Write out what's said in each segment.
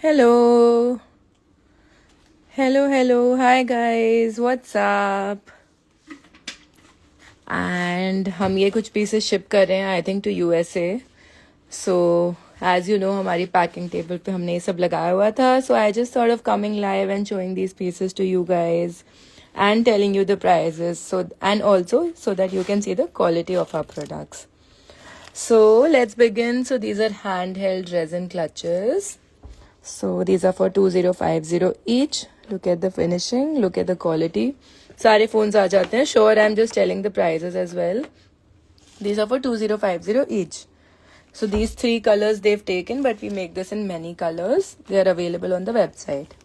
Hello. Hello. Hi guys. What's up? And हम ये कुछ pieces ship कर रहे हैं I think to USA. So as you know हमारी packing table पे हमने ये सब लगाया हुआ था. So I just thought of coming live and showing these pieces to you guys and telling you the prices. So and also so that you can see the quality of our products. So let's begin. So these are handheld resin clutches. So these are for 2050 each. Look at the finishing, look at the quality. सारे phones आ जाते हैं. Sure, I'm just telling the prices as well. These are for 2050 each. So these 3 colors they've taken, but we make this in many colors. They are available on the website.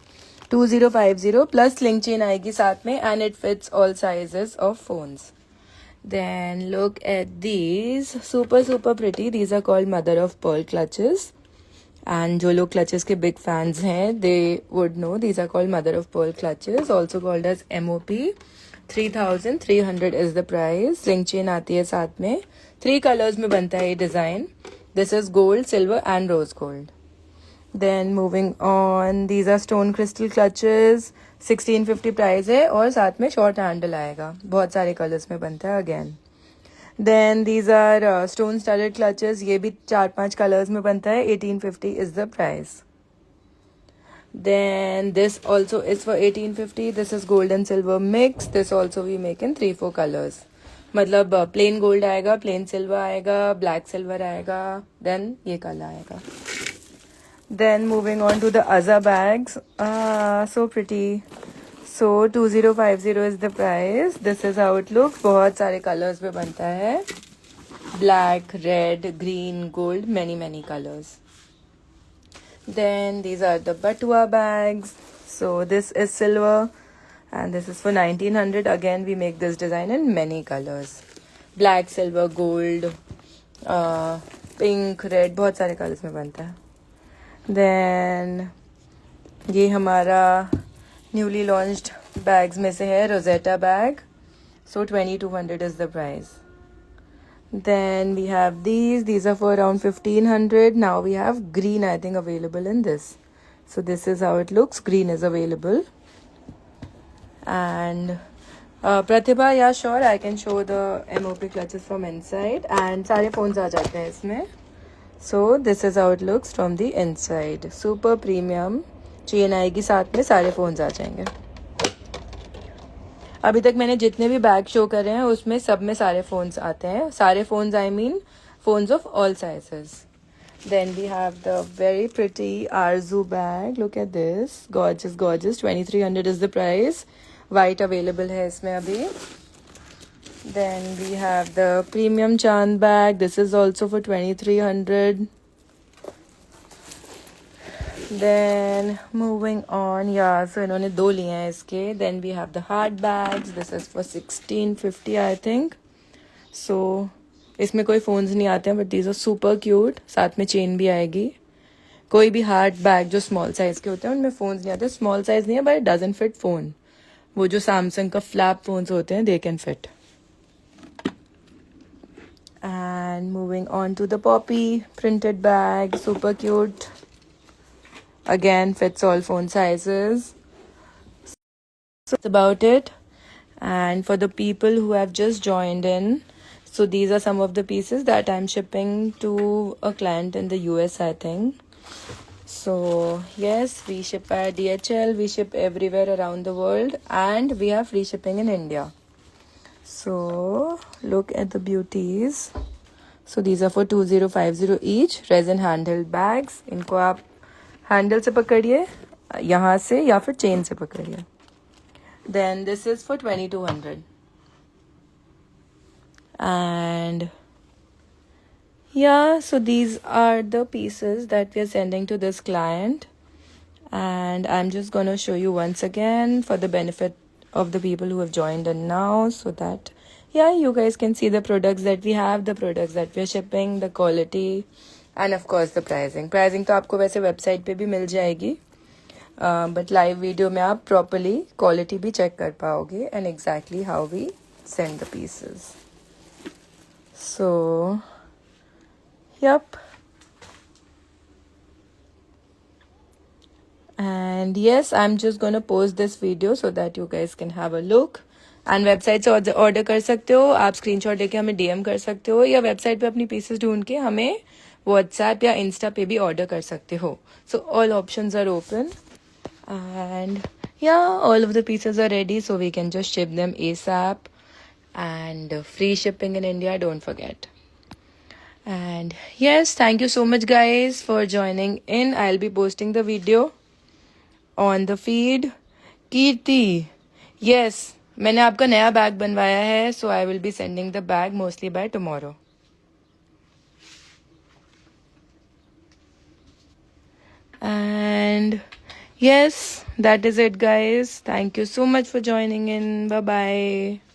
2050 plus link chain आएगी साथ में, and it fits all sizes of phones. Then look at these. Super pretty. These are called mother of pearl clutches. And जो लोग clutches के big fans हैं, they would know these are called mother of pearl clutches, also called as MOP. 3,300 is the price. Ring chain आती है साथ में. 3 colors में बनता है ये design. This is gold, silver and rose gold. Then moving on, these are stone crystal clutches. 1650 price है और साथ में short handle आएगा. बहुत सारे colors में बनता है again. Then these are stone studded clutches. ये भी 4-5 colors में बनता है. 1850 is the price. Then this also is for 1850. This is gold and silver mix. This also we make in 3-4 colors. मतलब plain gold आएगा, plain silver आएगा, black silver आएगा, then ये color आएगा. Then moving on to the Azza bags. So pretty. So 2050 is the price. This is how it looks. बहुत सारे colors में बनता है. Black, red, green, gold, many colors. Then these are the Batua bags. So this is silver and this is for 1900. Again we make this design in many colors. Black, silver, gold, pink, red, बहुत सारे colors में बनता है. Then ये हमारा newly launched bags में से है Rosetta bag. So 2200 is the price. Then we have these are for around 1500. Now we have green I think available in this. So this is how it looks. Green is available. And Pratibha, yeah sure I can show the MOP clutches from inside. And सारे phones आ जाते हैं इसमें. So this is how it looks from the inside. Super premium. Chain आएगी साथ में, सारे phones आ जाएंगे. अभी तक मैंने जितने भी बैग शो करे हैं उसमें सब में सारे फोन्स आते हैं. सारे phones I mean phones of all sizes. Then we have the very pretty Arzu bag. Look at this. Gorgeous. 2300 is the price. White available है इसमें अभी. Then we have the premium Chand bag. This is also for 2300. Then moving on, yeah, so इन्होंने 2 लिए हैं इसके. Then we have the hard bags. This is for 1650 I think. So इसमें कोई phones नहीं आते हैं, but these are super cute. साथ में chain भी आएगी. कोई भी hard bag जो small size के होते हैं उनमें phones नहीं आते. Small size नहीं है but it doesn't fit phone. वो जो Samsung का flap phones होते हैं they can fit. And moving on to the poppy printed bag. Super cute. Again fits all phone sizes. So that's about it. And for the people who have just joined in, so these are some of the pieces that I'm shipping to a client in the US I think. So yes, we ship at DHL, we ship everywhere around the world, and we have free shipping in India. So look at the beauties. So these are for 2050 each. Resin handheld bags. इनको आप handle से पकड़िए, यहाँ से या फिर chain से पकड़िए. Then this is for 2200. And yeah, so these are the pieces that we are sending to this client. And I'm just going to show you once again for the benefit of the people who have joined in now, so that yeah, you guys can see the products that we have, the products that we are shipping, the quality, and of course the pricing. Pricing तो आपको वैसे website पे भी मिल जाएगी, but live video में आप properly quality भी check कर पाओगे and exactly how we send the pieces. So yep. And yes, I'm just gonna post this video so that you guys can have a look. And website से order कर सकते हो आप, screenshot लेके हमें डीएम कर सकते हो, या वेबसाइट पे अपनी पीसेस ढूंढ के हमें व्हाट्सएप या इंस्टा पे भी ऑर्डर कर सकते हो. So all options are open. And yeah, all of the pieces are ready, so we can just ship them ASAP. And free shipping in India, don't forget. And yes, thank you so much guys for joining in. I'll be posting the video on the feed. Kirti, yes, मैंने आपका नया bag बनवाया है, so I will be sending the bag mostly by tomorrow. And yes, that is it guys. Thank you so much for joining in. Bye bye.